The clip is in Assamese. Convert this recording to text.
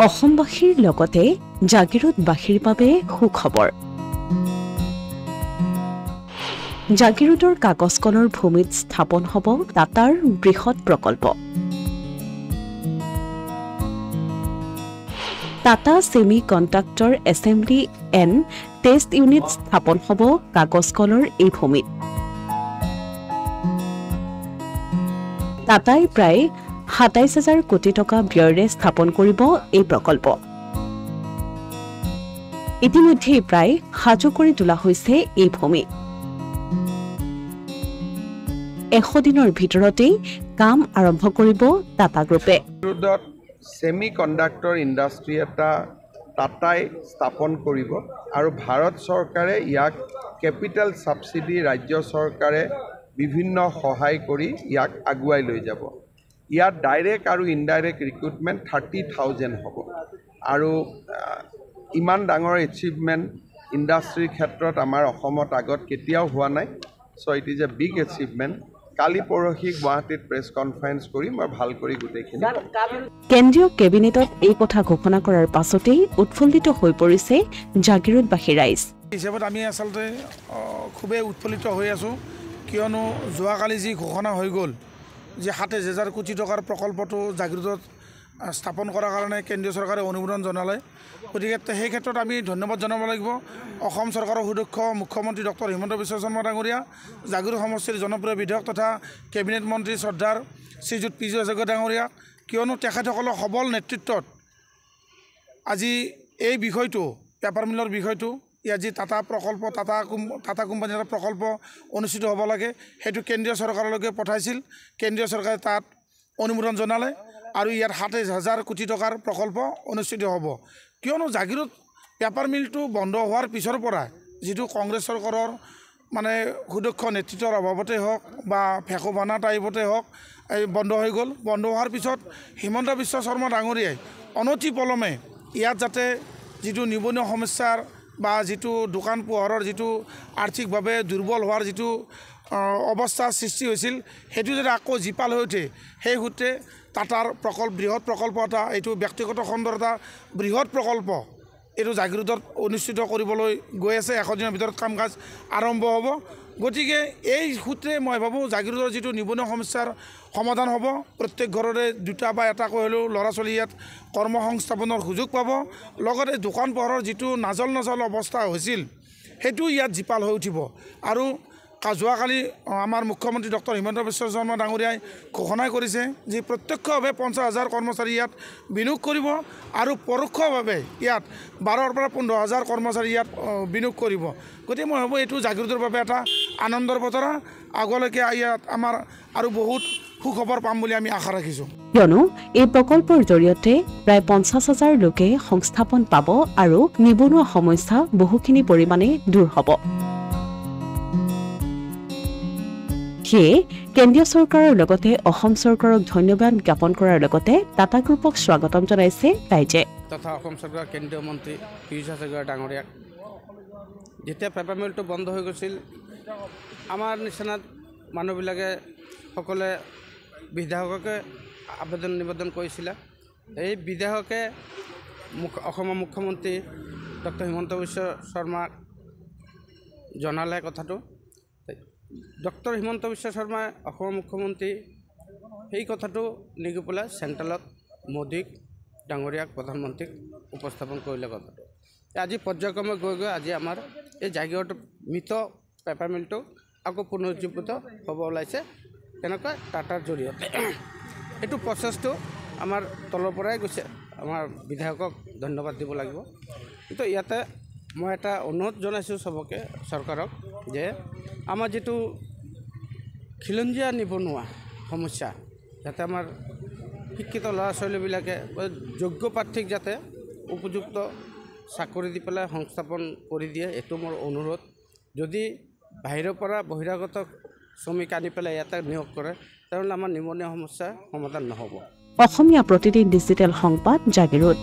অসমবাসীৰ লগতে জাগিৰোডবাসীৰ বাবে সুখবৰ। জাগিৰোডৰ কাগজ কলৰ ভূমিত স্থাপন হ'ব টাটাৰ বৃহৎ প্ৰকল্প। Tata semi conductor assembly and test unit স্থাপন হ'ব কাগজ কলৰ এই ভূমিত। টাটাই প্ৰায় ২৭,০০০ কোটি টকা ব্যয়েৰে স্থাপন কৰিব এই প্ৰকল্প। ইতিমধ্যে প্ৰায় সাজু কৰি তোলা হৈছে এই ভূমি। ১০০ দিনৰ ভিতৰতেই কাম আৰম্ভ কৰিব টাটা গ্ৰুপে। ছেমি কণ্ডাক্টৰ ইণ্ডাষ্ট্ৰী এটা টাটাই স্থাপন কৰিব আৰু ভাৰত চৰকাৰে ইয়াক কেপিটেল ছাবচিডি ৰাজ্য চৰকাৰে বিভিন্ন সহায় কৰি ইয়াক আগুৱাই লৈ যাব। ইয়াত ডাইৰেক্ট আৰু ইনডাইৰেক্ট ৰিক্ৰুটমেণ্ট 30,000 হ'ব আৰু ইমান ডাঙৰ এচিভমেণ্ট ইণ্ডাষ্ট্ৰীৰ ক্ষেত্ৰত আমাৰ অসমত আগত কেতিয়াও হোৱা নাই। So' it is a big achievement. কালি পৰহি গুৱাহাটীত প্ৰেছ কনফাৰেন্স কৰি মই ভাল কৰি গোটেইখিনি কেন্দ্ৰীয় কেবিনেটত এই কথা ঘোষণা কৰাৰ পাছতেই উৎফুল্লিত হৈ পৰিছে জাগিৰোডবাসী ৰাইজ। হিচাপত আমি আচলতে খুবেই উৎফুল্লিত হৈ আছোঁ, কিয়নো যোৱাকালি যি ঘোষণা হৈ গ'ল যে ২৭,০০০ কোটি টকাৰ প্ৰকল্পটো জাগিৰোডত স্থাপন কৰাৰ কাৰণে কেন্দ্ৰীয় চৰকাৰে অনুমোদন জনালে। গতিকে সেই ক্ষেত্ৰত আমি ধন্যবাদ জনাব লাগিব অসম চৰকাৰৰ সুদক্ষ মুখ্যমন্ত্ৰী ডক্টৰ হিমন্ত বিশ্ব শৰ্মা ডাঙৰীয়া, জাগিৰোড সমষ্টিৰ জনপ্ৰিয় বিধায়ক তথা কেবিনেট মন্ত্ৰী শ্ৰদ্ধাৰ শ্ৰীযুত পীযুষ হাজৰিকা ডাঙৰীয়া, কিয়নো তেখেতসকলৰ সবল নেতৃত্বত আজি এই বিষয়টো পেপাৰ মিলৰ বিষয়টো ইয়াত যি টাটা প্ৰকল্প টাটা কোম্পানীৰ এটা প্ৰকল্প অনুষ্ঠিত হ'ব লাগে সেইটো কেন্দ্ৰীয় চৰকাৰলৈকে পঠাইছিল। কেন্দ্ৰীয় চৰকাৰে তাত অনুমোদন জনালে আৰু ইয়াত ২৭,০০০ কোটি টকাৰ প্ৰকল্প অনুষ্ঠিত হ'ব। কিয়নো জাগিৰোড পেপাৰ মিলটো বন্ধ হোৱাৰ পিছৰ পৰা যিটো কংগ্ৰেছ চৰকাৰৰ মানে সুদক্ষ নেতৃত্বৰ অভাৱতে হওক বা ফেকোবানা টাইপতে হওক বন্ধ হৈ গ'ল। বন্ধ হোৱাৰ পিছত হিমন্ত বিশ্ব শৰ্মা ডাঙৰীয়াই অনতি পলমে ইয়াত যাতে যিটো নিবনুৱা সমস্যাৰ বা যিটো দোকান পোহাৰৰ যিটো আৰ্থিকভাৱে দুৰ্বল হোৱাৰ যিটো অৱস্থা সৃষ্টি হৈছিল সেইটো যদি আকৌ জীপাল হৈ উঠে, সেই সূত্ৰে টাটাৰ বৃহৎ প্ৰকল্প এটা, এইটো ব্যক্তিগত খণ্ডৰ এটা বৃহৎ প্ৰকল্প এইটো জাগিৰোডত অনুষ্ঠিত কৰিবলৈ গৈ আছে। ১০০ দিনৰ ভিতৰত কাম কাজ আৰম্ভ হ'ব। গতিকে এই সূত্ৰে মই ভাবোঁ জাগিৰোডৰ যিটো নিবনুৱা সমস্যাৰ সমাধান হ'ব। প্ৰত্যেক ঘৰৰে দুটা বা এটাকৈ হ'লেও ল'ৰা ছোৱালী ইয়াত কৰ্মসংস্থাপনৰ সুযোগ পাব। লগতে দোকান পোহাৰৰ যিটো নাজল অৱস্থা হৈছিল সেইটো ইয়াত জীপাল হৈ উঠিব। আৰু যোৱাকালি আমাৰ মুখ্যমন্ত্ৰী ডক্টৰ হিমন্ত বিশ্ব শৰ্মা ডাঙৰীয়াই ঘোষণা কৰিছে যে প্ৰত্যক্ষভাৱে ৫০,০০০ কৰ্মচাৰী ইয়াত বিনিয়োগ কৰিব আৰু পৰোক্ষভাৱে ইয়াত ১২,০০০ পৰা ১৫,০০০ কৰ্মচাৰী ইয়াত বিনিয়োগ কৰিব। গতিকে মই ভাবোঁ এইটো জাগিৰোডৰ বাবে এটা আনন্দৰ বতৰা। আগলৈকে ইয়াত আমাৰ আৰু বহুত সুখবৰ পাম বুলি আমি আশা ৰাখিছোঁ। কিয়নো এই প্ৰকল্পৰ জৰিয়তে প্ৰায় ৫০,০০০ লোকে সংস্থাপন পাব আৰু নিবনুৱা সমস্যা বহুখিনি পৰিমাণে দূৰ হ'ব। সেয়ে কেন্দ্ৰীয় চৰকাৰৰ লগতে অসম চৰকাৰক ধন্যবাদ জ্ঞাপন কৰাৰ লগতে টাটা গ্ৰুপক স্বাগতম জনাইছে ৰাইজে। তথা অসম চৰকাৰৰ কেন্দ্ৰীয় মন্ত্ৰী পীযুষ হাজৰিকা ডাঙৰীয়াক যেতিয়া পেপাৰ মিলটো বন্ধ হৈ গৈছিল, আমাৰ নিচিনা মানুহবিলাকে সকলোৱে বিধায়ককে নিবেদন কৰিছিলে। এই বিধায়কে অসমৰ মুখ্যমন্ত্ৰী ডক্টৰ হিমন্ত বিশ্ব শৰ্মাক জনালে কথাটো। ডক্টৰ হিমন্ত বিশ্ব শৰ্মাই অসমৰ মুখ্যমন্ত্ৰী সেই কথাটো নিগি পেলাই চেণ্ট্ৰেলত মোদীক ডাঙৰীয়াক প্ৰধানমন্ত্ৰীক উপস্থাপন কৰিলে কথাটো। আজি পৰ্যায়ক্ৰমে গৈ আজি আমাৰ এই জাগিৰোড মৃত পেপাৰ মিলটো আকৌ পুনৰুজ্জীৱিত হ'ব ওলাইছে তেনেকুৱা টাটাৰ জৰিয়তে। এইটো প্ৰচেছটো আমাৰ তলৰ পৰাই গৈছে। আমাৰ বিধায়কক ধন্যবাদ দিব লাগিব। কিন্তু ইয়াতে মই এটা অনুৰোধ জনাইছোঁ চবকে, চৰকাৰক, যে আমাৰ যিটো খিলঞ্জীয়া নিবনুৱা সমস্যা, যাতে আমাৰ শিক্ষিত ল'ৰা ছোৱালীবিলাকে যোগ্য প্ৰাৰ্থীক যাতে উপযুক্ত চাকৰি দি পেলাই সংস্থাপন কৰি দিয়ে, এইটো মোৰ অনুৰোধ। যদি বাহিৰৰ পৰা বহিৰাগত শ্ৰমিক আনি পেলাই ইয়াতে নিয়োগ কৰে, তেনেহ'লে আমাৰ নিবনুৱা সমস্যাৰ সমাধান নহ'ব। অসমীয়া প্ৰতিদিন ডিজিটেল সংবাদ জাগিৰোড।